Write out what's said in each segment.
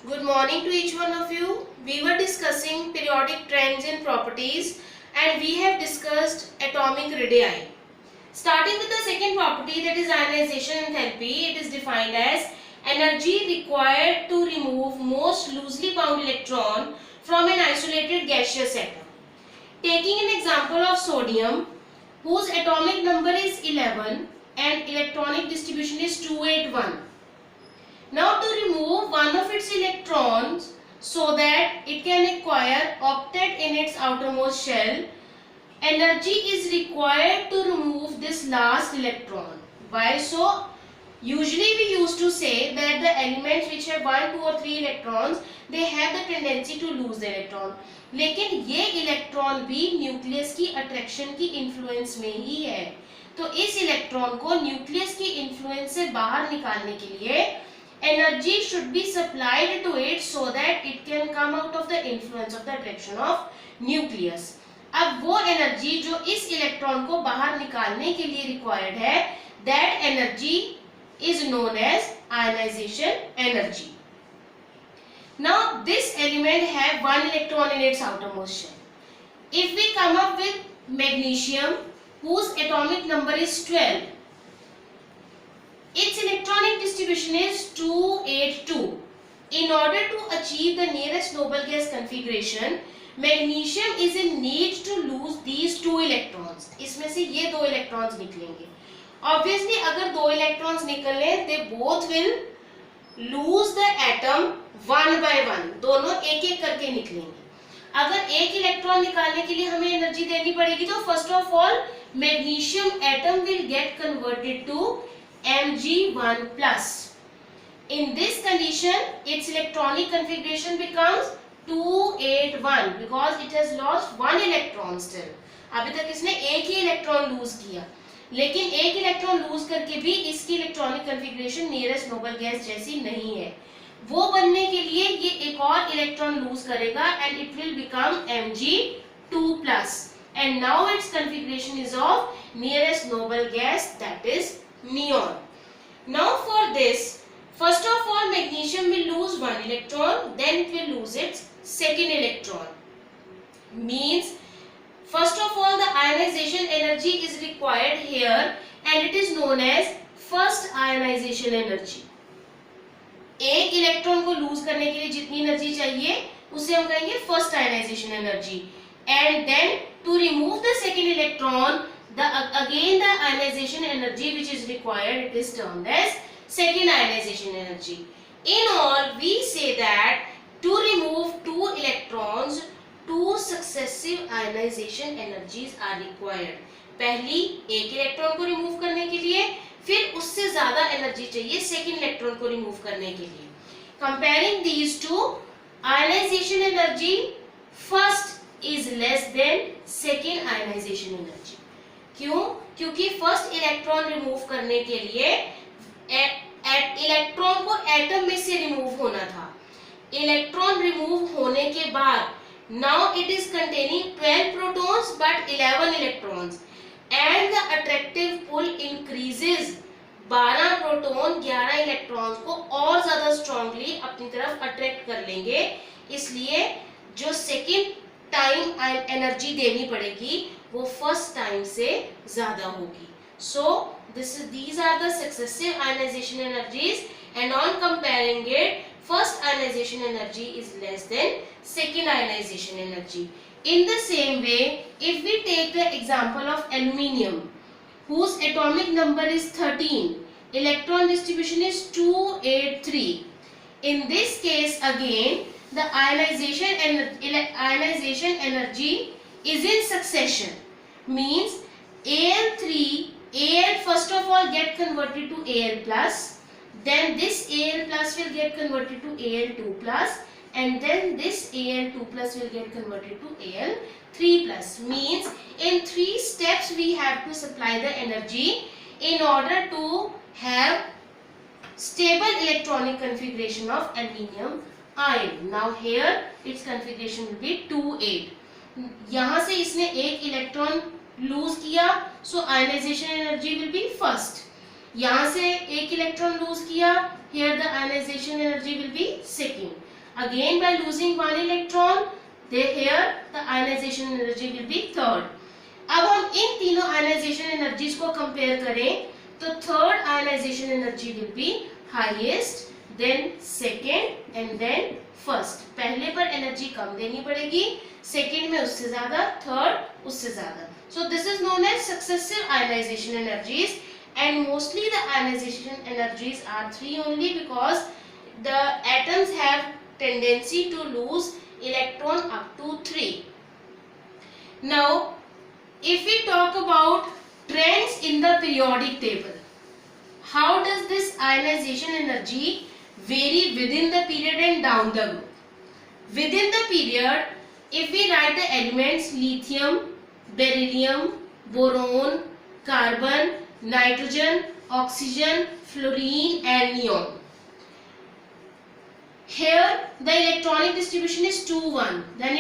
Good morning to each one of you. We were discussing periodic trends and properties and we have discussed atomic radii. Starting with the second property, that is ionization enthalpy, it is defined as energy required to remove most loosely bound electron from an isolated gaseous atom. Taking an example of sodium, whose atomic number is 11 and electronic distribution is 281. Now to remove one of its electrons so that it can acquire octet in its outermost shell, energy is required to remove this last electron. Why so? Usually we used to say that the elements which have 1, 2 or 3 electrons, they have the tendency to lose the electron. लेकिन ये electron भी nucleus की attraction की influence में ही है. तो इस electron को न्यूक्लियस की इन्फ्लुएंस से बाहर निकालने के लिए energy should be supplied to it so that it can come out of the influence of the attraction of nucleus. अब वो एनर्जी जो इस इलेक्ट्रॉन को बाहर निकालने के लिए रिक्वायर्ड है, that energy is known as ionization energy. Now this element have one electron in its outermost shell. If we come up with magnesium whose atomic number is 12, its electronic distribution is 282. In order to achieve the nearest noble gas configuration, magnesium is in need to lose these two electrons. इसमें से ये दो electrons निकलेंगे. Obviously, अगर दो electrons निकले, they both will lose the atom one by one. दोनों एक एक करके निकलेंगे. अगर एक इलेक्ट्रॉन निकालने के लिए हमें एनर्जी देनी पड़ेगी तो first of all magnesium atom will get converted to Mg1 plus. In this condition, its electronic configuration becomes 281 because it has lost one electron still. अभी तक इसने एक ही इलेक्ट्रॉन लूज किया, लेकिन एक इलेक्ट्रॉन लूज करके भी इसकी electronic configuration nearest noble gas जैसी नहीं है. वो बनने के लिए ये एक और इलेक्ट्रॉन लूज करेगा and it will become Mg2 plus. And now its configuration is of nearest noble gas, that is neon. Now for this, first of all magnesium will lose one electron, then it will lose its second electron. Means first of all the ionization energy is required here and it is known as first ionization energy. एक electron को loose करने के लिए जितनी energy चाहिए उसे हम कहेंगे first ionization energy. And then to remove the second electron, again the ionization energy which is required, it is termed as second ionization energy. In all, we say that to remove two electrons, two successive ionization energies are required. पहली एक electron को remove करने के लिए, फिर उससे ज्यादा energy चाहिए सेकेंड इलेक्ट्रॉन को रिमूव करने के लिए. Comparing these two, ionization energy first is less than second ionization energy. क्यों? क्योंकि फर्स्ट इलेक्ट्रॉन रिमूव करने के लिए इलेक्ट्रॉन को एटम में से रिमूव होना था. इलेक्ट्रॉन रिमूव होने के बाद now it is containing 12 protons but 11 electrons and the attractive pull increases. 12 proton 11 electrons को और ज्यादा स्ट्रांगली अपनी तरफ अट्रैक्ट कर लेंगे. इसलिए जो सेकेंड टाइम एनर्जी देनी पड़ेगी वो फर्स्ट टाइम से ज्यादा होगी. सो these are the successive ionization energies and on comparing it, first ionization energy is less than second ionization energy. In the same way, if we take the example of aluminium whose atomic number is 13, electron distribution is 283. In this case again the ionization energy is in succession. Means Al first of all get converted to Al plus, then this Al plus will get converted to Al2 plus, and then this Al2 plus will get converted to Al3 plus. Means in 3 steps we have to supply the energy in order to have stable electronic configuration of aluminium ion. Now here its configuration will be 2,8. यहाँ से इसने एक electron lose किया, so ionisation energy will be first. यहाँ से एक electron lose किया, here the ionization energy will be second. Again by losing one electron, here the ionization energy will be third. अब हम इन तीनों ionization energies को compare करें तो third ionization energy will be highest, then second and then first. पहले पर energy कम देनी पड़ेगी, second में उससे ज़्यादा, third उससे ज़्यादा. So this is known as successive ionization energies, and mostly the ionization energies are 3 only because the atoms have tendency to lose electron up to 3. Now if we talk about trends in the periodic table, how does this ionization energy vary within the period and down the group? Within the period, if we write the elements lithium, beryllium, boron, carbon, nitrogen, oxygen, fluorine and neon. Here the electronic distribution is 2-1, then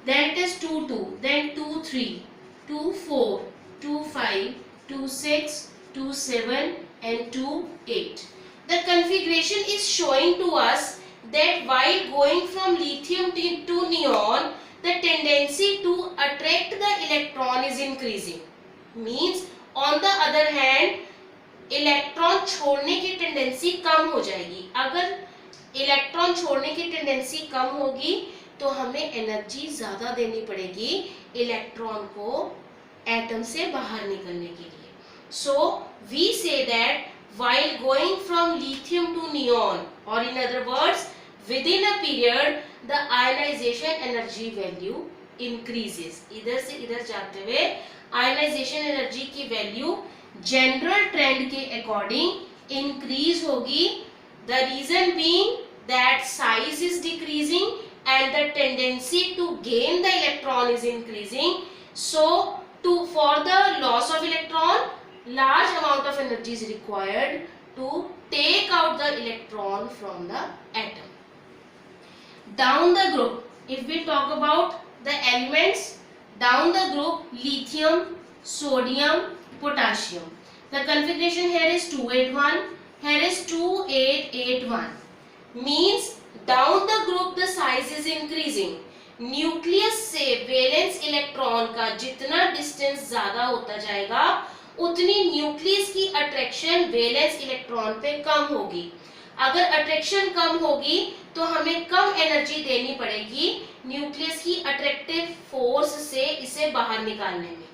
it is 2-2, then 2-3, 2-4, 2-5, 2-6, 2-7 and 2-8. The configuration is showing to us that while going from lithium to neon, the tendency to attract the electron is increasing. Means on the other hand, electron छोड़ने की tendency कम हो जाएगी. अगर electron छोड़ने की tendency कम होगी तो हमें एनर्जी ज्यादा देनी पड़ेगी इलेक्ट्रॉन को एटम से बाहर निकलने के लिए. So we say that while going from lithium to neon, or in other words within a period the ionization energy value increases. इधर से इधर जाते हुए ionization energy की वैल्यू जनरल ट्रेंड के अकॉर्डिंग इंक्रीज होगी. The reason being that size is decreasing and the tendency to gain the electron is increasing. So for the loss of electron, large amount of energy is required to take out the electron from the atom. Down the group, if we talk about the elements down the group, lithium, sodium, potassium. The configuration here is 281, here is 2881. Means down the group the size is increasing. Nucleus से valence electron का जितना distance ज्यादा होता जाएगा उतनी nucleus की attraction valence electron पे कम होगी. अगर अट्रैक्शन कम होगी तो हमें कम एनर्जी देनी पड़ेगी न्यूक्लियस की अट्रैक्टिव फोर्स से इसे बाहर निकालने में.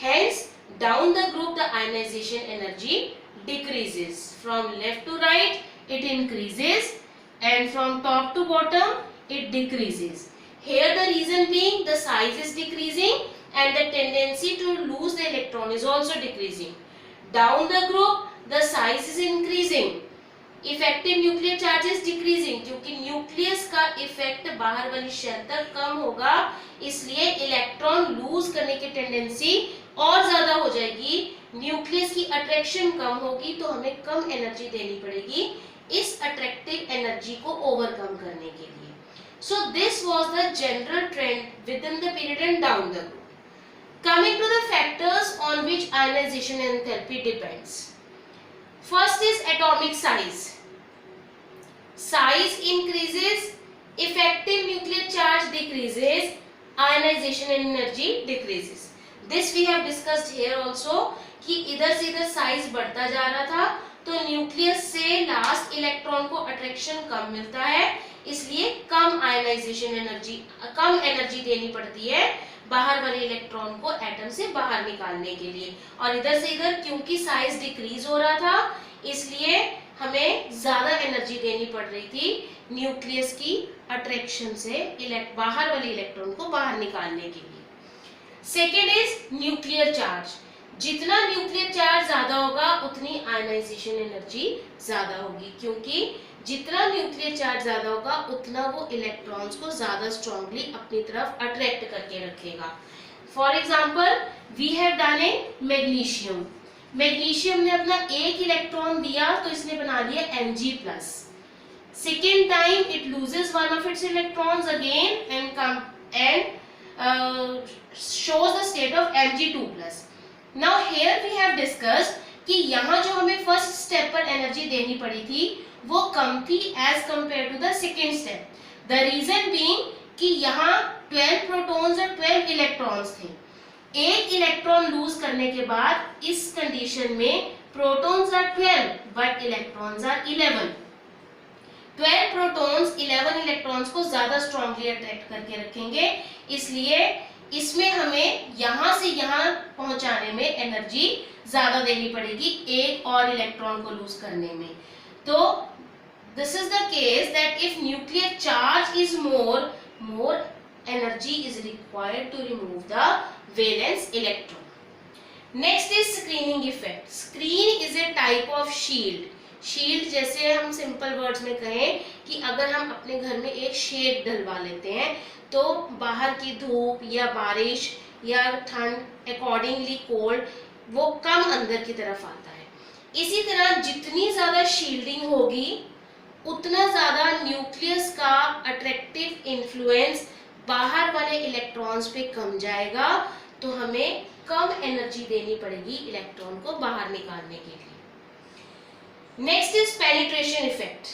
Hence down the group the ionization energy decreases. From left to right it increases and from top to bottom it decreases. Here the reason being the size is decreasing and the tendency to lose the electron is also decreasing. Down the group the size is increasing. Effective nuclear charge is decreasing क्योंकि nucleus का effect बाहर वाली shell तक कम होगा, इसलिए electron lose करने की tendency और ज्यादा हो जाएगी. न्यूक्लियस की अट्रैक्शन कम होगी तो हमें कम एनर्जी देनी पड़ेगी इस अट्रैक्टिव एनर्जी को ओवरकम करने के लिए. So this was the general trend within the period and down the group. Coming to the factors on which ionization enthalpy depends. First is atomic size. Size increases, effective nuclear charge decreases, ionization energy decreases. This we have discussed here also कि इधर से इधर size बढ़ता जा रहा था तो nucleus से लास्ट इलेक्ट्रॉन को अट्रैक्शन कम मिलता है, इसलिए कम आयनाइजेशन एनर्जी, कम एनर्जी देनी पड़ती है बाहर वाले इलेक्ट्रॉन को एटम से बाहर निकालने के लिए. और इधर से इधर क्योंकि साइज डिक्रीज हो रहा था इसलिए हमें ज्यादा एनर्जी देनी पड़ रही थी न्यूक्लियस की अट्रैक्शन से बाहर वाले इलेक्ट्रॉन को बाहर निकालने के लिए. Second is nuclear charge. जितना न्यूक्लियर चार्ज ज्यादा होगा उतनी आयनाइजेशन एनर्जी ज्यादा होगी, क्योंकि जितना न्यूक्लियर चार्ज ज्यादा होगा उतना वो इलेक्ट्रॉन्स को ज्यादा स्ट्रांगली अपनी तरफ अट्रैक्ट करके रखेगा. For example we have done a magnesium. Magnesium ने अपना एक इलेक्ट्रॉन दिया तो इसने बना लिया Mg+. Second time it loses one of its electrons again and shows the state of Mg2+. Now here we have discussed कि यहाँ जो हमें फर्स्ट स्टेप पर एनर्जी देनी पड़ी थी वो कम थी as compare to the second step. The reason being कि यहाँ 12 प्रोटॉन्स और 12 इलेक्ट्रॉन्स थे। एक इलेक्ट्रॉन लूज करने के बाद इस कंडीशन में protons are 12 but electrons are 11। 12 protons 11 electrons को ज्यादा स्ट्रांगली अट्रैक्ट करके रखेंगे, इसलिए इसमें हमें यहां से यहां पहुंचाने में एनर्जी ज्यादा देनी पड़ेगी एक और इलेक्ट्रॉन को लूज करने में। तो this is the case that if nuclear charge is more energy is required to remove the valence electron. Next is screening effect. Screen is a type of shield. Shield जैसे हम simple words में कहें कि अगर हम अपने घर में एक शेड डलवा लेते हैं तो बाहर की धूप या बारिश या ठंड अकॉर्डिंगली कोल्ड वो कम अंदर की तरफ आता है। इसी तरह जितनी ज्यादा शील्डिंग होगी उतना ज्यादा न्यूक्लियस का अट्रैक्टिव इन्फ्लुएंस बाहर वाले इलेक्ट्रॉन्स पे कम जाएगा, तो हमें कम एनर्जी देनी पड़ेगी इलेक्ट्रॉन को बाहर निकालने के लिए। Next is penetration effect.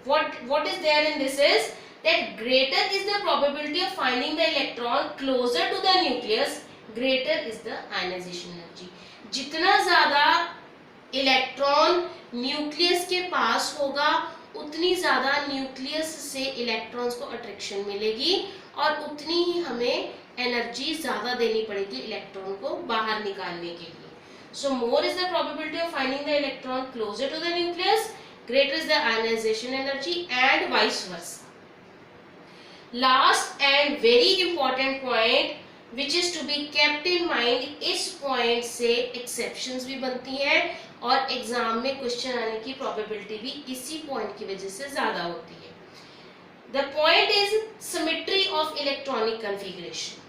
What is there in this is that greater is the probability of finding the electron closer to the nucleus, greater is the ionization energy. जितना ज्यादा इलेक्ट्रॉन न्यूक्लियस के पास होगा उतनी ज्यादा न्यूक्लियस से electrons को attraction मिलेगी और उतनी ही हमें एनर्जी ज्यादा देनी पड़ेगी इलेक्ट्रॉन को बाहर निकालने के लिए। So more is the probability of finding the electron closer to the nucleus, greater is the ionization energy and vice versa. Last and very important point which is to be kept in mind, इस point से exceptions भी बनती हैं और exam में question आने की probability भी इसी point की वजह से ज़्यादा होती है। The point is symmetry of electronic configuration.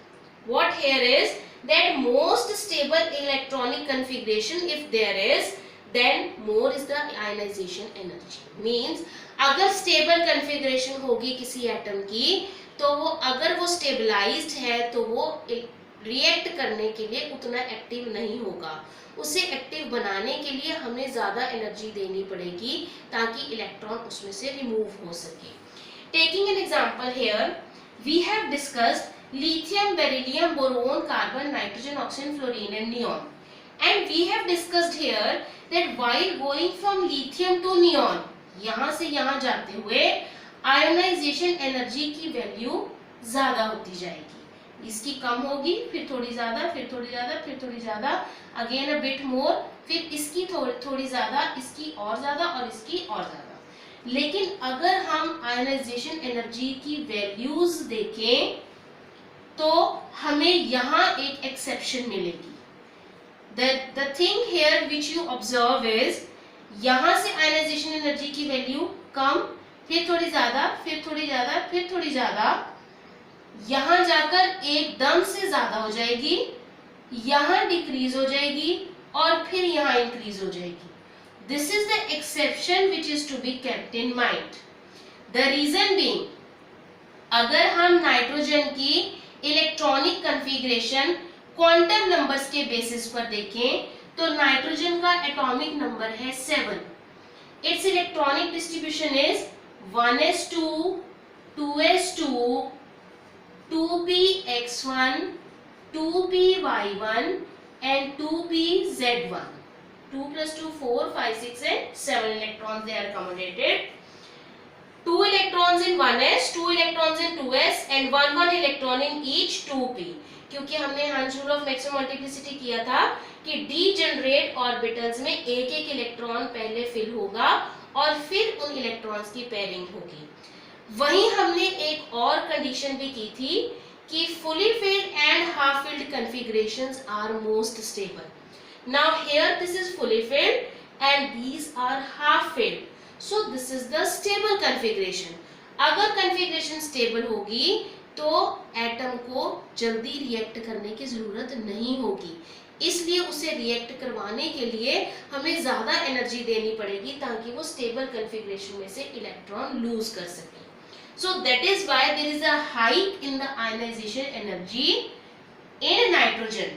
What here is that most stable electronic configuration if there is, then more is the ionization energy. Means अगर stable configuration होगी किसी एटम की तो वो अगर वो stabilized है तो वो react करने के लिए उतना एक्टिव नहीं होगा, उसे एक्टिव बनाने के लिए हमें ज़्यादा एनर्जी देनी पड़ेगी ताकि इलेक्ट्रॉन उसमें से रिमूव हो सके। Taking an example here, we have discussed lithium, beryllium, boron, carbon, nitrogen, oxygen, fluorine and neon. And we have discussed here that while going from lithium to neon, यहाँ से यहाँ जाते हुए आयोनाइजेशन एनर्जी की value ज़्यादा होती जाएगी। इसकी कम होगी, फिर थोड़ी ज़्यादा, फिर थोड़ी ज़्यादा, फिर थोड़ी ज़्यादा, अगेन अ बिट मोर, फिर इसकी थोड़ी ज़्यादा, इसकी और ज़्यादा और इसकी और ज़्यादा। लेकिन अगर हम आयोनाइजेशन एनर्जी की वैल्यूज देखें तो हमें यहाँ एक एक्सेप्शन मिलेगी। The thing here which you observe is यहाँ से आयोनाइजेशन एनर्जी की वैल्यू कम, फिर थोड़ी ज्यादा, फिर थोड़ी ज्यादा, फिर थोड़ी ज्यादा, यहाँ जाकर एकदम से ज्यादा हो जाएगी, यहाँ डिक्रीज हो जाएगी और फिर यहाँ इंक्रीज हो जाएगी। This is the exception which is to be kept in mind. The reason being, अगर हम नाइट्रोजन की इलेक्ट्रॉनिक कॉन्फ़िगरेशन क्वांटम नंबर्स के बेसिस पर देखें तो नाइट्रोजन का एटॉमिक नंबर है 7। It's electronic distribution is 1s2, 2s2, 2px1, 2py1 and 2pz1. 2 plus 2 4 5 6 and 7 electrons they are accommodated. 2 electrons in 1s, 2 electrons in 2s and 1 electron in each 2p. क्योंकि हमने हंस rule of maximum multiplicity किया था कि degenerate orbitals में एक एक electron पहले फिल होगा और फिर उन इलेक्ट्रॉन्स की पेयरिंग होगी। वहीं हमने एक और कंडीशन भी की थी कि fully filled and half filled configurations are most stable. Now here this is fully filled and these are half filled. So this is the stable configuration. अगर configuration stable होगी तो एटम को जल्दी रिएक्ट करने की जरूरत नहीं होगी, इसलिए उसे रिएक्ट करवाने के लिए हमें ज्यादा एनर्जी देनी पड़ेगी ताकि वो स्टेबल कॉन्फ़िगरेशन में से इलेक्ट्रॉन लूज कर सके। So that is why there is a hike in the ionization energy in nitrogen.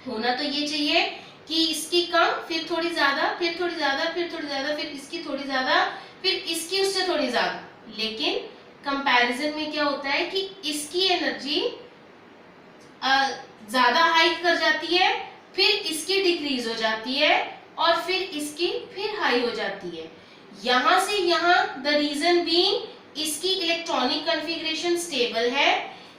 होना तो ये चाहिए कि इसकी कम, फिर थोड़ी ज्यादा, फिर थोड़ी ज्यादा, फिर थोड़ी ज्यादा, फिर इसकी थोड़ी ज्यादा, फिर इसकी उससे थोड़ी ज्यादा, लेकिन कंपैरिजन में क्या होता है कि इसकी एनर्जी ज्यादा हाइक कर जाती है, फिर इसकी डिक्रीज हो जाती है, और फिर इसकी फिर हाई हो जाती है। यहां से यहां द रीजन बीइंग इसकी इलेक्ट्रॉनिक कॉन्फ़िगरेशन स्टेबल है,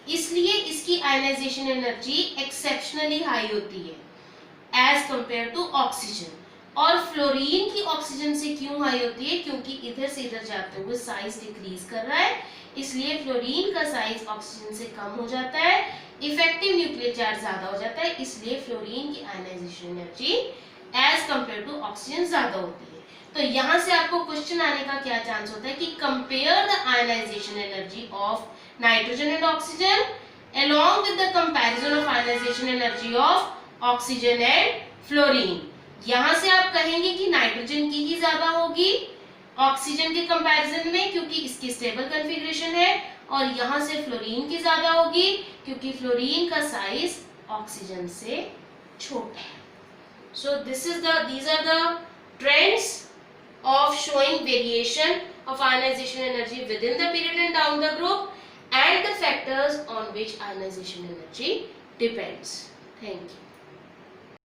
इसलिए इसकी आयनाइजेशन एनर्जी एक्सेप्शनली हाई होती है एज कंपेयर टू ऑक्सीजन। और फ्लोरीन की ऑक्सीजन से क्यों हाई होती है? क्योंकि इधर से इधर जाते हुए साइज डिक्रीज कर रहा है, इसलिए फ्लोरीन का साइज ऑक्सीजन से कम हो जाता है, इफेक्टिव न्यूक्लियर चार्ज ज्यादा हो जाता है, इसलिए फ्लोरीन की ionisation energy as compare to oxygen ज्यादा होती है। तो यहां से आपको क्वेश्चन आने का क्या चांस होता है कि compare the ionisation energy of nitrogen and oxygen along with the comparison of ionization energy of oxygen and fluorine। यहां से आप कहेंगे कि नाइट्रोजन की ही ज्यादा होगी ऑक्सीजन के कंपैरिजन में, क्योंकि इसकी स्टेबल कॉन्फ़िगरेशन है, और यहां से फ्लोरीन की ज्यादा होगी क्योंकि फ्लोरीन का साइज ऑक्सीजन से छोटा है। So these are the trends of showing variation of ionization energy within the period and down the group, and the factors on which ionization energy depends. Thank you.